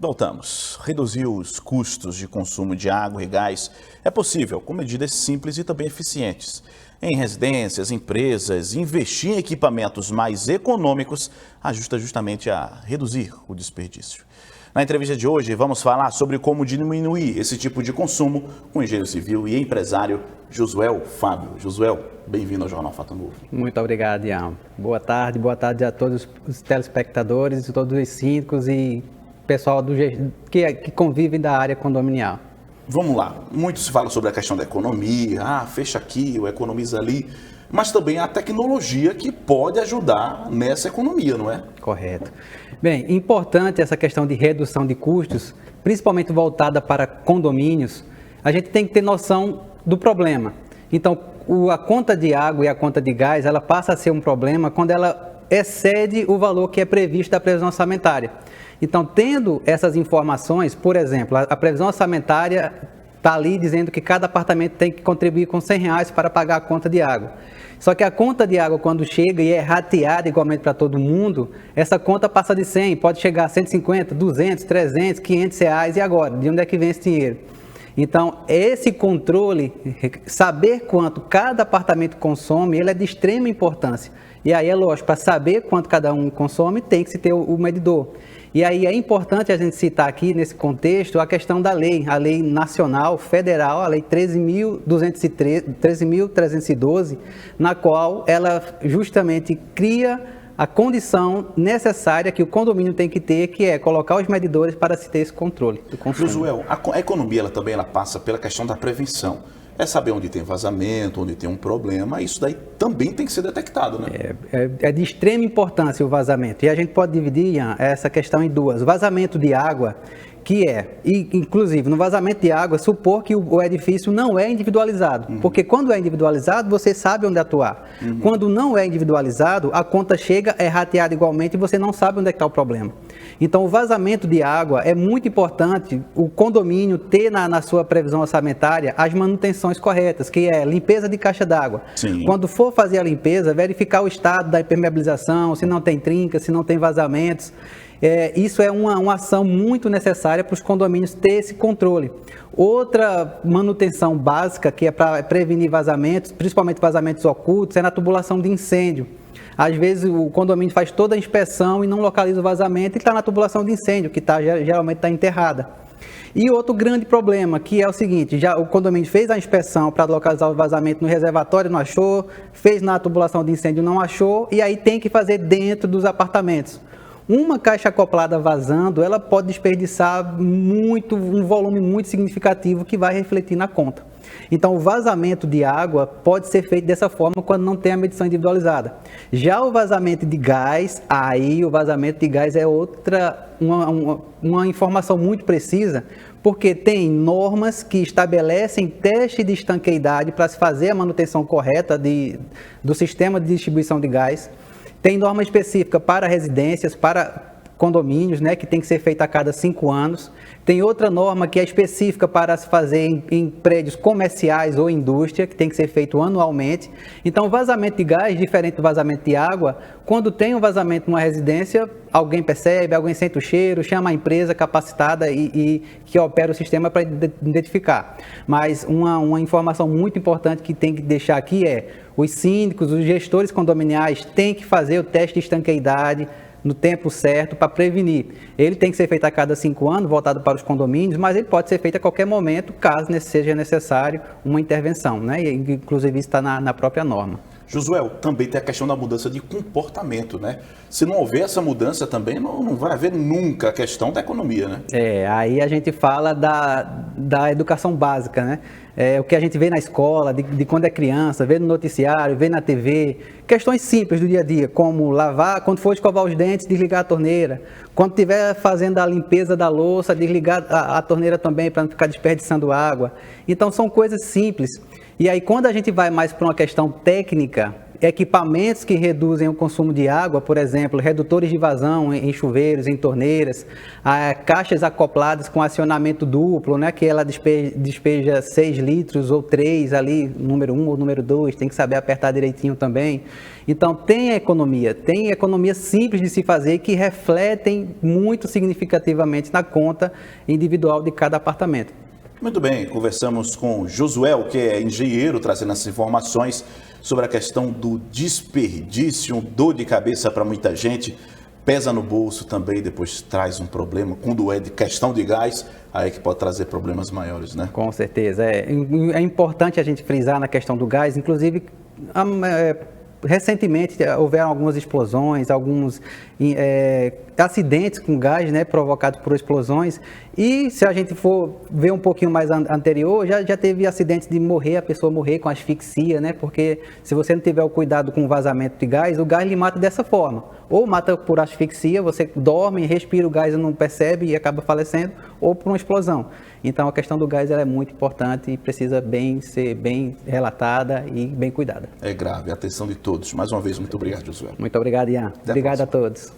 Voltamos. Reduzir os custos de consumo de água e gás é possível com medidas simples e também eficientes. Em residências, empresas, investir em equipamentos mais econômicos ajuda justamente a reduzir o desperdício. Na entrevista de hoje, vamos falar sobre como diminuir esse tipo de consumo com o engenheiro civil e empresário Josuel Fábio. Josuel, bem-vindo ao Jornal Fato Novo. Muito obrigado, Ian. Boa tarde a todos os telespectadores, todos os síndicos e pessoal que convivem da área condominial. Vamos lá, muito se fala sobre a questão da economia, fecha aqui, ou economiza ali, mas também a tecnologia que pode ajudar nessa economia, não é? Correto. Bem, importante essa questão de redução de custos, principalmente voltada para condomínios, a gente tem que ter noção do problema. Então, a conta de água e a conta de gás, ela passa a ser um problema quando ela excede o valor que é previsto da previsão orçamentária. Então, tendo essas informações, por exemplo, a previsão orçamentária está ali dizendo que cada apartamento tem que contribuir com R$100 para pagar a conta de água. Só que a conta de água, quando chega e é rateada igualmente para todo mundo, essa conta passa de 100, pode chegar a 150, 200, 300, R$500, e agora? De onde é que vem esse dinheiro? Então, esse controle, saber quanto cada apartamento consome, ele é de extrema importância. E aí é lógico, para saber quanto cada um consome, tem que se ter o medidor. E aí é importante a gente citar aqui, nesse contexto, a questão da lei, a lei nacional, federal, a lei 13.312, na qual ela justamente cria a condição necessária que o condomínio tem que ter, que é colocar os medidores para se ter esse controle do consumo. Josuel, a economia ela passa pela questão da prevenção. É saber onde tem vazamento, onde tem um problema, isso daí também tem que ser detectado, né? É de extrema importância o vazamento. E a gente pode dividir, Ian, essa questão em duas. O vazamento de água, inclusive, no vazamento de água, supor que o edifício não é individualizado. Porque quando é individualizado, você sabe onde atuar. Quando não é individualizado, a conta chega, é rateada igualmente e você não sabe onde é que está o problema. Então, o vazamento de água é muito importante o condomínio ter na sua previsão orçamentária as manutenções corretas, que é limpeza de caixa d'água. Quando for fazer a limpeza, verificar o estado da impermeabilização, se não tem trinca, se não tem vazamentos. Isso é uma ação muito necessária para os condomínios ter esse controle. Outra manutenção básica, que é para prevenir vazamentos, principalmente vazamentos ocultos, é na tubulação de incêndio. Às vezes o condomínio faz toda a inspeção e não localiza o vazamento e está na tubulação de incêndio, que geralmente está enterrada. E outro grande problema, que é o seguinte, o condomínio fez a inspeção para localizar o vazamento no reservatório, não achou, fez na tubulação de incêndio, não achou, e aí tem que fazer dentro dos apartamentos. Uma caixa acoplada vazando, ela pode desperdiçar um volume muito significativo que vai refletir na conta. Então, o vazamento de água pode ser feito dessa forma quando não tem a medição individualizada. Já o vazamento de gás, é uma informação muito precisa, porque tem normas que estabelecem teste de estanqueidade para se fazer a manutenção correta do sistema de distribuição de gás. Tem norma específica para residências, para condomínios, né, que tem que ser feita a cada 5 anos. Tem outra norma que é específica para se fazer em prédios comerciais ou indústria, que tem que ser feito anualmente. Então, o vazamento de gás, diferente do vazamento de água, quando tem um vazamento numa residência, alguém percebe, alguém sente o cheiro, chama a empresa capacitada e que opera o sistema para identificar. Mas uma informação muito importante que tem que deixar aqui é: os síndicos, os gestores condominiais têm que fazer o teste de estanqueidade no tempo certo para prevenir. Ele tem que ser feito a cada 5 anos, voltado para os condomínios, mas ele pode ser feito a qualquer momento, caso seja necessário uma intervenção, né? E, inclusive, isso está na própria norma. Josuel, também tem a questão da mudança de comportamento, né? Se não houver essa mudança também, não vai haver nunca a questão da economia, né? Aí a gente fala da educação básica, né? O que a gente vê na escola, de quando é criança, vê no noticiário, vê na TV, questões simples do dia a dia, como lavar, quando for escovar os dentes, desligar a torneira, quando estiver fazendo a limpeza da louça, desligar a torneira também para não ficar desperdiçando água. Então são coisas simples. E aí, quando a gente vai mais para uma questão técnica, equipamentos que reduzem o consumo de água, por exemplo, redutores de vazão em chuveiros, em torneiras, caixas acopladas com acionamento duplo, né, que ela despeja 6 litros ou 3 ali, número 1 ou número 2, tem que saber apertar direitinho também. Então, tem economia simples de se fazer que refletem muito significativamente na conta individual de cada apartamento. Muito bem, conversamos com Josué, que é engenheiro, trazendo essas informações sobre a questão do desperdício, dor de cabeça para muita gente, pesa no bolso também, depois traz um problema. Quando é de questão de gás, aí que pode trazer problemas maiores, né? Com certeza. É importante a gente frisar na questão do gás, inclusive, recentemente houveram algumas explosões, alguns acidentes com gás, né, provocados por explosões, e se a gente for ver um pouquinho mais anterior, já teve acidentes de a pessoa morrer com asfixia, né, porque se você não tiver o cuidado com o vazamento de gás, o gás lhe mata dessa forma, ou mata por asfixia, você dorme, respira o gás e não percebe e acaba falecendo, ou por uma explosão. Então a questão do gás ela é muito importante e precisa ser bem relatada e bem cuidada. É grave, atenção de todos. Mais uma vez, muito obrigado, Josué. Muito obrigado, Ian. Obrigado a todos.